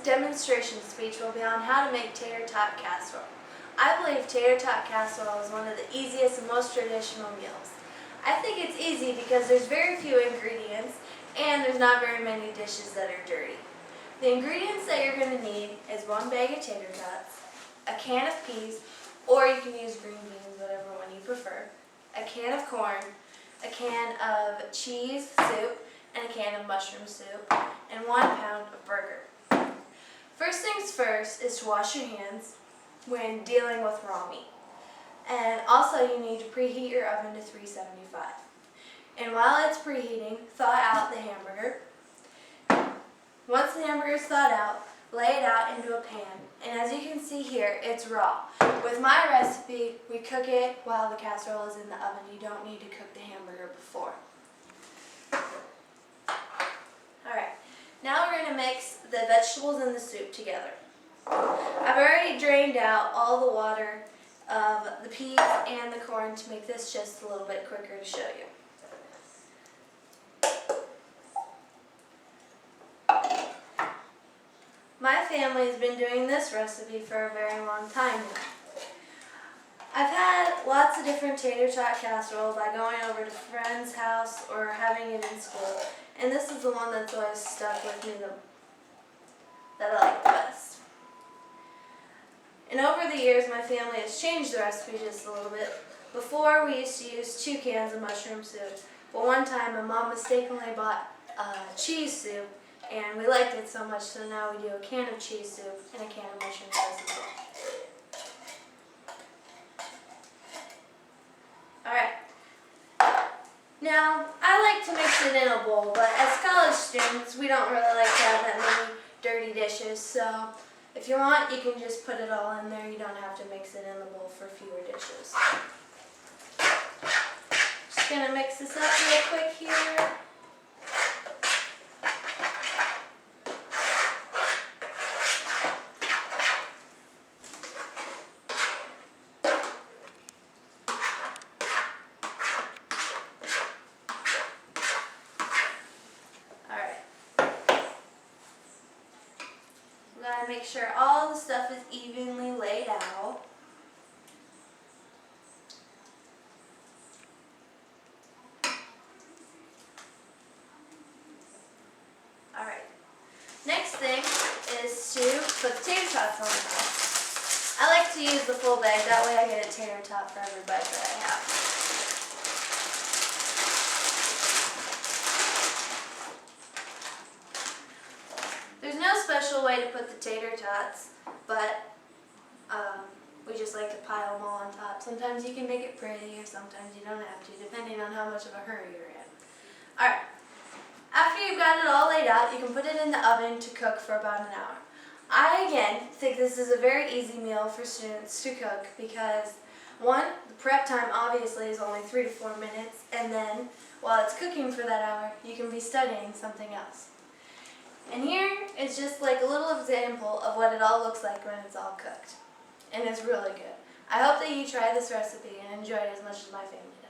demonstration speech will be on how to make tater tot casserole. I believe tater tot casserole is one of the easiest and most traditional meals. I think it's easy because there's very few ingredients and there's not very many dishes that are dirty. The ingredients that you're going to need is 1 bag of tater tots, a can of peas, or you can use green beans, whatever one you prefer, a can of corn, a can of cheese soup, and a can of mushroom soup, and 1 pound of burger. First things first is to wash your hands when dealing with raw meat. And also you need to preheat your oven to 375. And while it's preheating, thaw out the hamburger. Once the hamburger is thawed out, lay it out into a pan. And as you can see here, it's raw. With my recipe, we cook it while the casserole is in the oven. You don't need to cook the hamburger before. Alright, now we're going to mix the vegetables and the soup together. I've already drained out all the water of the peas and the corn to make this just a little bit quicker to show you. My family has been doing this recipe for a very long time now. I've had lots of different tater tot casserole by going over to a friend's house or having it in school, and this is the one that's always stuck with me that I like the best. And over the years, my family has changed the recipe just a little bit. Before, we used to use 2 cans of mushroom soup, but one time my mom mistakenly bought cheese soup, and we liked it so much, so now we do a can of cheese soup and a can of mushroom sauce as well. Alright. Now, I like to mix it in a bowl, but as college students, we don't really like to have that many dirty dishes, so if you want, you can just put it all in there. You don't have to mix it in the bowl for fewer dishes. Just going to mix this up real quick here. We gotta make sure all the stuff is evenly laid out. Alright. Next thing is to put the tater tots on top. I like to use the full bag, that way I get a tater tot for every bite that I have. There's no special way to put the tater tots, but we just like to pile them all on top. Sometimes you can make it pretty, or sometimes you don't have to, depending on how much of a hurry you're in. Alright, after you've got it all laid out, you can put it in the oven to cook for about an hour. I, again, think this is a very easy meal for students to cook because, one, the prep time obviously is only 3 to 4 minutes, and then while it's cooking for that hour, you can be studying something else. And here is just like a little example of what it all looks like when it's all cooked. And it's really good. I hope that you try this recipe and enjoy it as much as my family does.